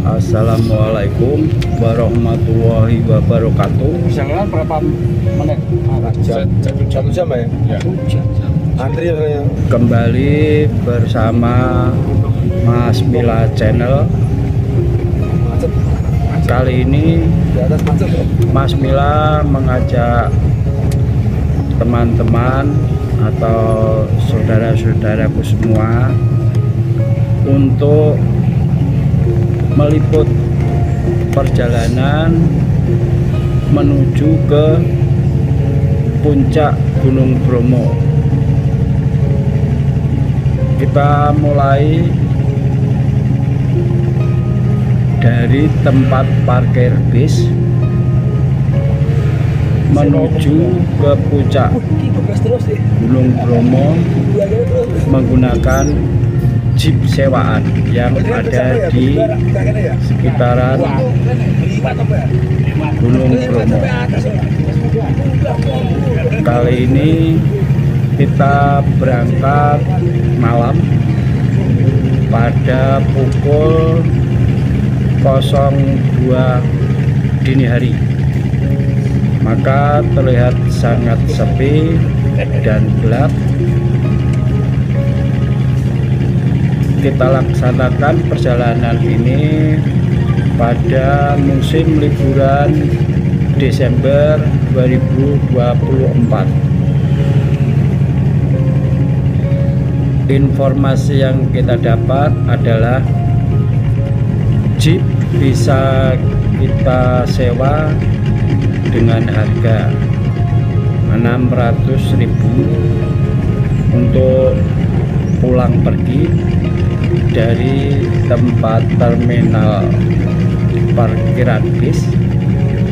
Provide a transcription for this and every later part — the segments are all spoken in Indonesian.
Assalamualaikum warahmatullahi wabarakatuh. Misalnya berapa menit? Satu jam ya? Ya. Antri ya. Kembali bersama Mas Mila Channel. Kali ini Di atas macet ya? Mas Mila mengajak teman-teman atau saudara-saudaraku semua untuk meliput perjalanan menuju ke puncak Gunung Bromo. Kita mulai dari tempat parkir bis menuju ke puncak Gunung Bromo menggunakan jeep sewaan yang ada di sekitaran Gunung Bromo. Kali ini kita berangkat malam pada pukul 02 dini hari, maka terlihat sangat sepi dan gelap. Kita laksanakan perjalanan ini pada musim liburan Desember 2024. Informasi yang kita dapat adalah jeep bisa kita sewa dengan harga 600.000 untuk pulang pergi dari tempat terminal parkiran bis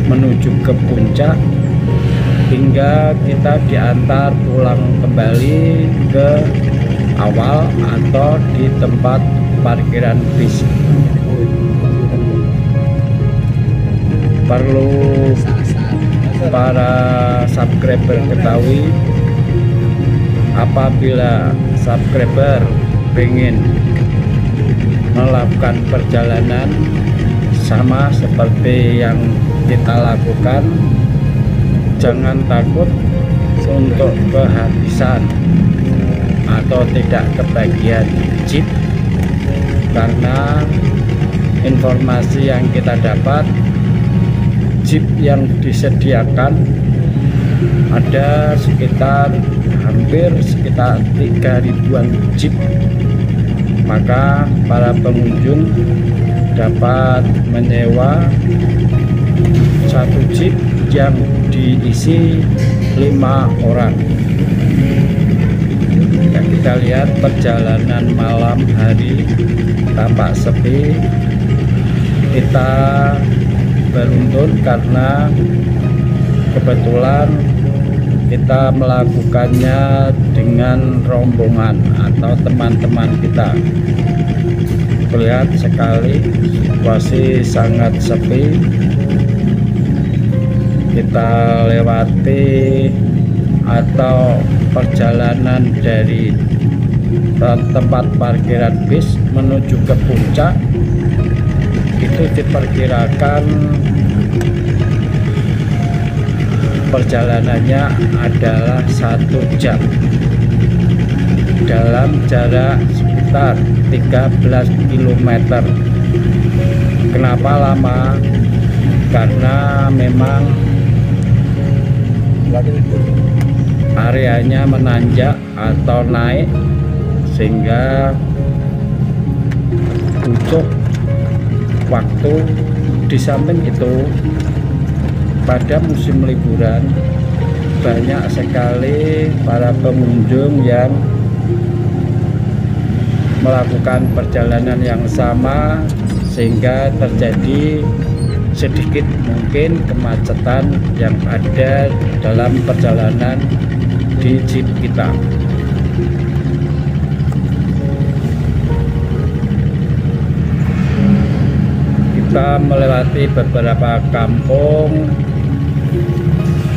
menuju ke puncak hingga kita diantar pulang kembali ke awal atau di tempat parkiran bis. Perlu para subscriber ketahui, apabila subscriber ingin melakukan perjalanan sama seperti yang kita lakukan, jangan takut untuk kehabisan atau tidak kebagian jeep, karena informasi yang kita dapat, jeep yang disediakan ada hampir sekitar 3.000-an jeep. Maka para pengunjung dapat menyewa satu jeep yang diisi 5 orang. Dan kita lihat perjalanan malam hari tampak sepi. Kita beruntun karena kebetulan kita melakukannya dengan rombongan atau teman-teman kita. Terlihat sekali situasi sangat sepi. Kita lewati atau perjalanan dari tempat parkiran bis menuju ke puncak itu diperkirakan perjalanannya adalah 1 jam dalam jarak sekitar 13 km. Kenapa lama? Karena memang areanya menanjak atau naik sehingga butuh waktu. Di samping itu, pada musim liburan banyak sekali para pengunjung yang melakukan perjalanan yang sama sehingga terjadi sedikit mungkin kemacetan yang ada dalam perjalanan di jeep kita. Kita melewati beberapa kampung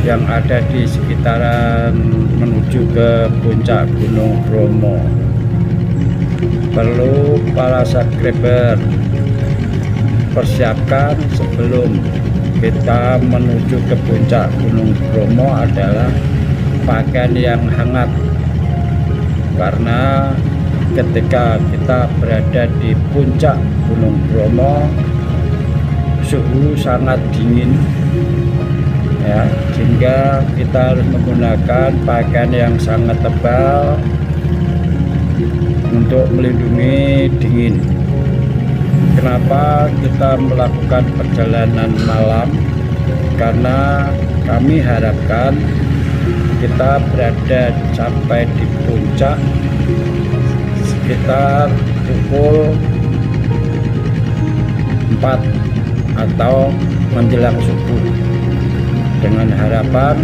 yang ada di sekitaran menuju ke puncak Gunung Bromo. Perlu para subscriber persiapkan sebelum kita menuju ke puncak Gunung Bromo adalah pakaian yang hangat, karena ketika kita berada di puncak Gunung Bromo suhu sangat dingin ya, sehingga kita harus menggunakan pakaian yang sangat tebal untuk melindungi dingin. Kenapa kita melakukan perjalanan malam? Karena kami harapkan kita berada sampai di puncak sekitar pukul 4 atau menjelang subuh, dengan harapan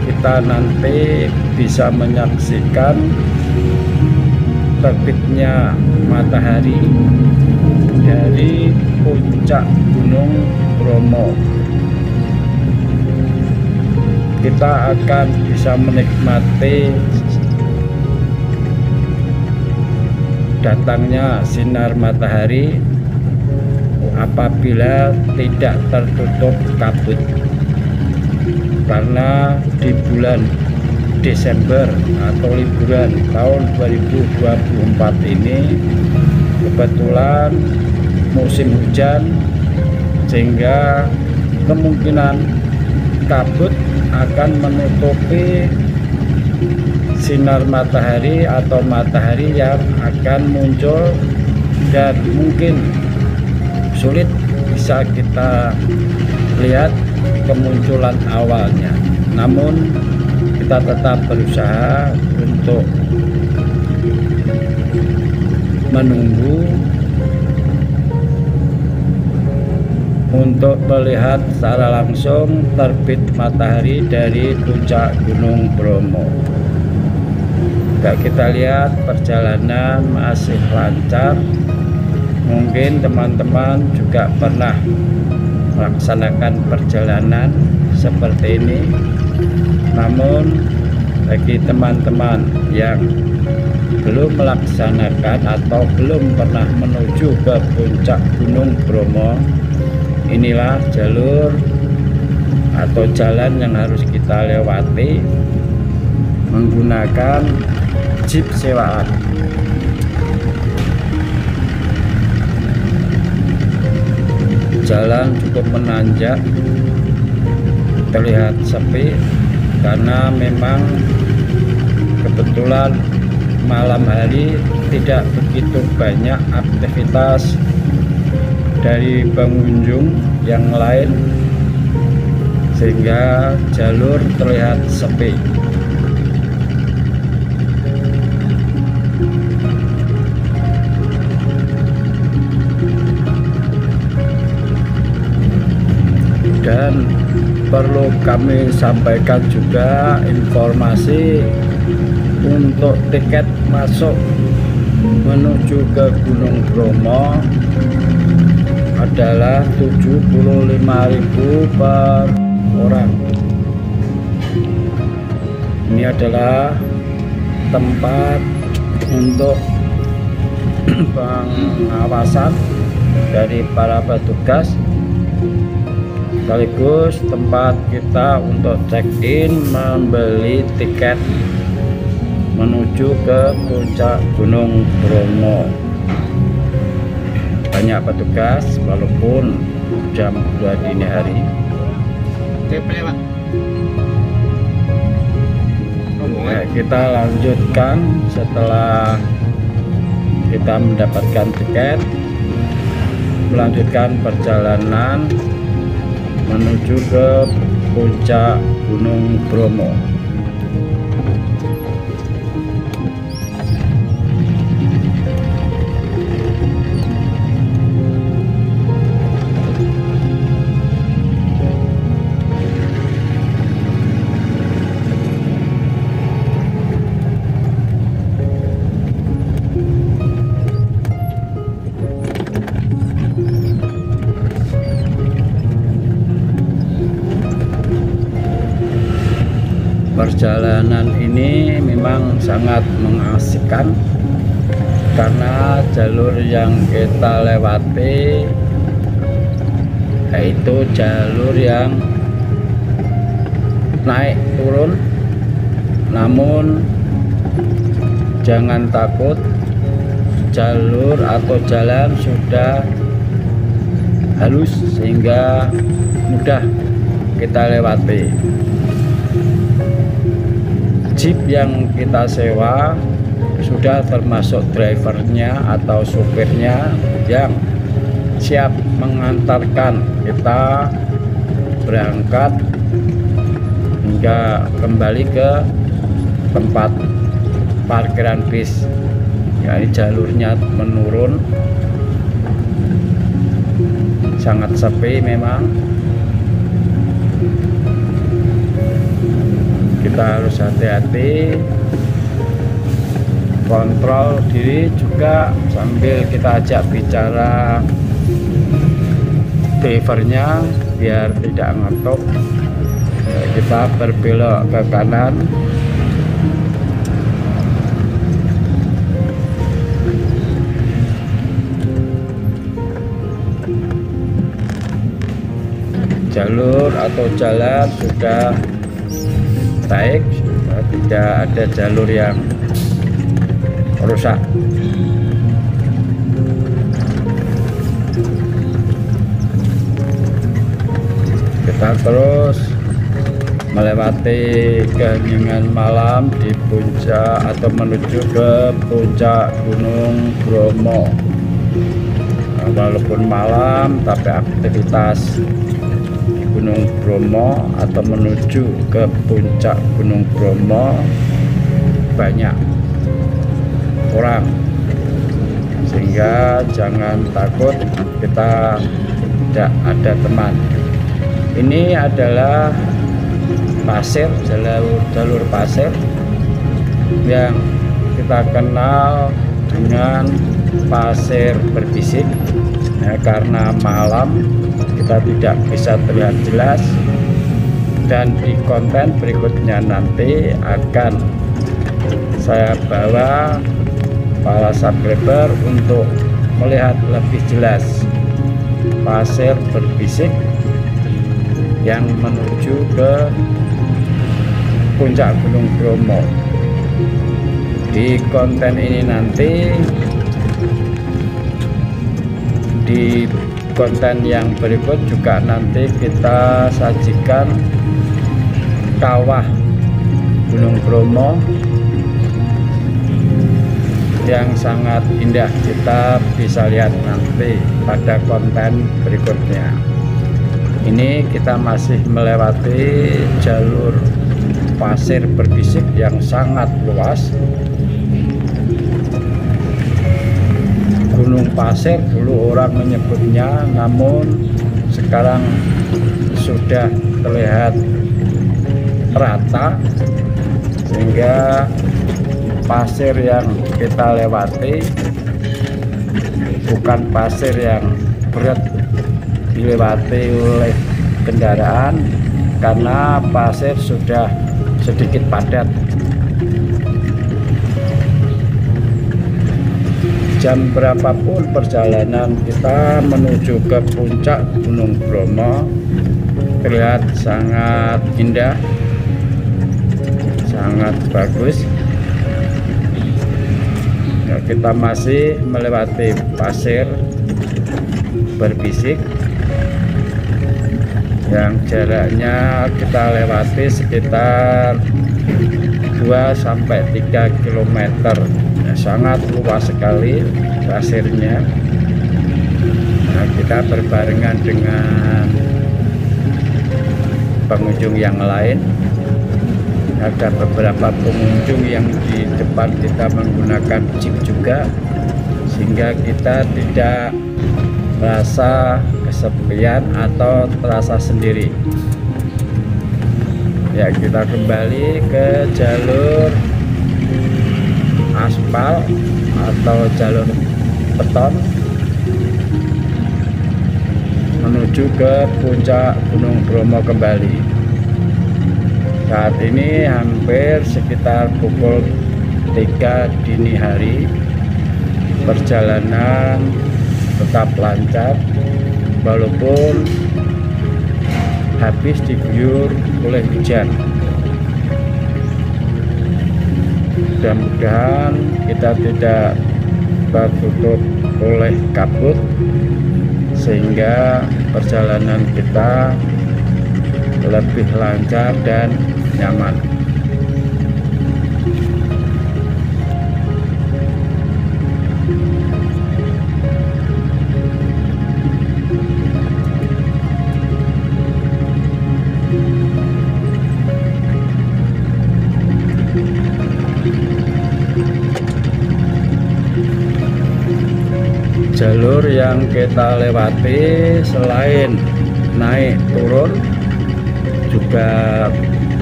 kita nanti bisa menyaksikan terbitnya matahari dari puncak Gunung Bromo. Kita akan bisa menikmati datangnya sinar matahari apabila tidak tertutup kabut, karena di bulan Desember atau liburan tahun 2024 ini kebetulan musim hujan, sehingga kemungkinan kabut akan menutupi sinar matahari atau matahari yang akan muncul, dan mungkin sulit bisa kita lihat kemunculan awalnya. Namun kita tetap berusaha untuk menunggu untuk melihat secara langsung terbit matahari dari puncak Gunung Bromo. Kita lihat perjalanan masih lancar. Mungkin teman-teman juga pernah melaksanakan perjalanan seperti ini. Namun bagi teman-teman yang belum melaksanakan atau belum pernah menuju ke puncak Gunung Bromo, inilah jalur atau jalan yang harus kita lewati menggunakan jeep sewaan. Jalan cukup menanjak, terlihat sepi karena memang kebetulan malam hari tidak begitu banyak aktivitas dari pengunjung yang lain, sehingga jalur terlihat sepi. Dan perlu kami sampaikan juga informasi untuk tiket masuk menuju ke Gunung Bromo adalah 75.000 per orang. Ini adalah tempat untuk pengawasan dari para petugas, sekaligus tempat kita untuk check-in membeli tiket menuju ke puncak Gunung Bromo. Banyak petugas walaupun jam 2 dini hari. Kita lanjutkan setelah kita mendapatkan tiket, melanjutkan perjalanan menuju ke puncak Gunung Bromo. Perjalanan ini memang sangat mengasihkan karena jalur yang kita lewati yaitu jalur yang naik turun, namun jangan takut, jalur atau jalan sudah halus sehingga mudah kita lewati. Jeep yang kita sewa sudah termasuk drivernya atau supirnya yang siap mengantarkan kita berangkat hingga kembali ke tempat parkiran bis. Ya, ini jalurnya menurun, sangat sepi memang. Kita harus hati-hati, kontrol diri juga sambil kita ajak bicara drivernya biar tidak ngantuk. Kita berbelok ke kanan, jalur atau jalan sudah baik, tidak ada jalur yang rusak. Kita terus melewati keheningan malam di puncak atau menuju ke puncak Gunung Bromo. Nah, walaupun malam tapi aktivitas di Gunung Bromo atau menuju ke puncak Gunung Bromo banyak orang, sehingga jangan takut kita tidak ada teman. Ini adalah pasir, jalur pasir yang kita kenal dengan pasir berbisik ya, karena malam kita tidak bisa terlihat jelas. Dan di konten berikutnya nanti akan saya bawa para subscriber untuk melihat lebih jelas pasir berbisik yang menuju ke puncak Gunung Bromo. Di konten ini nanti, di konten yang berikut juga nanti kita sajikan kawah Gunung Bromo yang sangat indah. Kita bisa lihat nanti pada konten berikutnya. Ini kita masih melewati jalur pasir berbisik yang sangat luas. Gunung pasir dulu orang menyebutnya, namun sekarang sudah terlihat rata sehingga pasir yang kita lewati bukan pasir yang berat dilewati oleh kendaraan karena pasir sudah sedikit padat. Jam berapapun perjalanan kita menuju ke puncak Gunung Bromo terlihat sangat indah, sangat bagus. Ya, kita masih melewati pasir berbisik yang jaraknya kita lewati sekitar 2-3 km. Ya, sangat luas sekali pasirnya. Nah, kita berbarengan dengan pengunjung yang lain. Ada beberapa pengunjung yang di depan kita menggunakan jeep juga, sehingga kita tidak merasa kesepian atau terasa sendiri. Ya, kita kembali ke jalur aspal atau jalur beton menuju ke puncak Gunung Bromo kembali. Saat ini hampir sekitar pukul 3 dini hari. Perjalanan tetap lancar walaupun habis diguyur oleh hujan. Mudah-mudahan kita tidak tertutup oleh kabut sehingga perjalanan kita lebih lancar dan nyaman. Jalur yang kita lewati selain naik turun juga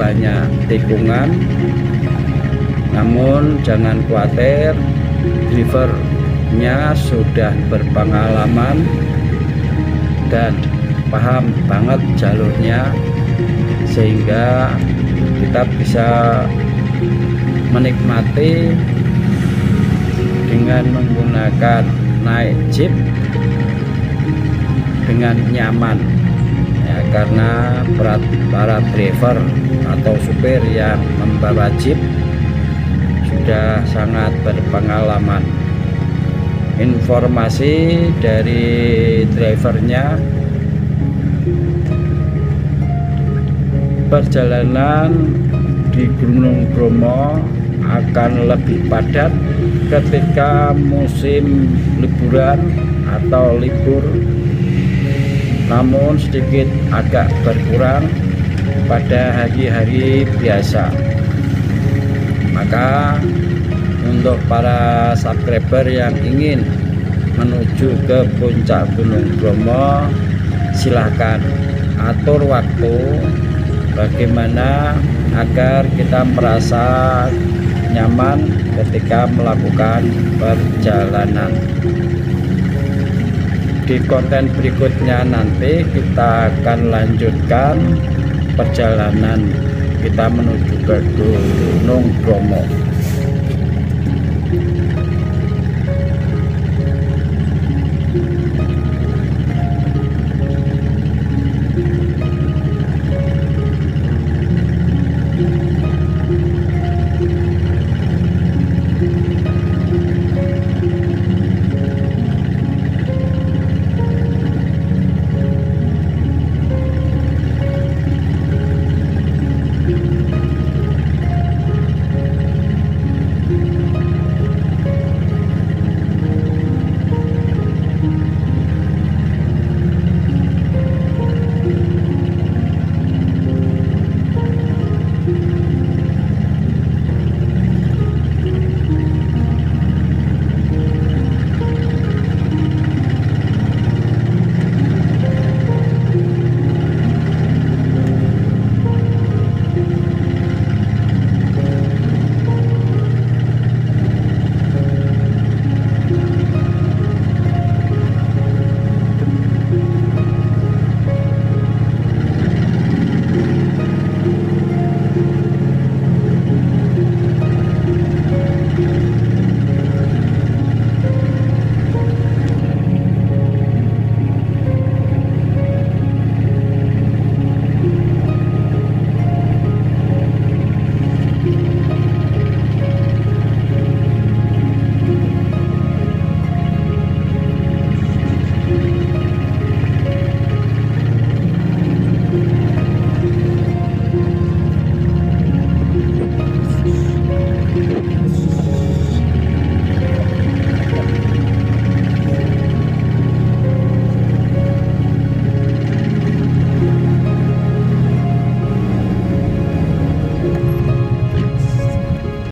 banyak tikungan, namun jangan khawatir, drivernya sudah berpengalaman dan paham banget jalurnya, sehingga kita bisa menikmati dengan menggunakan naik jeep dengan nyaman ya, karena para driver atau supir yang membawa jeep sudah sangat berpengalaman. Informasi dari drivernya, perjalanan di Gunung Bromo akan lebih padat ketika musim liburan atau libur, namun sedikit agak berkurang pada hari-hari biasa. Maka untuk para subscriber yang ingin menuju ke puncak Gunung Bromo, silahkan atur waktu bagaimana agar kita merasa nyaman ketika melakukan perjalanan. Di konten berikutnya nanti kita akan lanjutkan perjalanan kita menuju ke Gunung Bromo.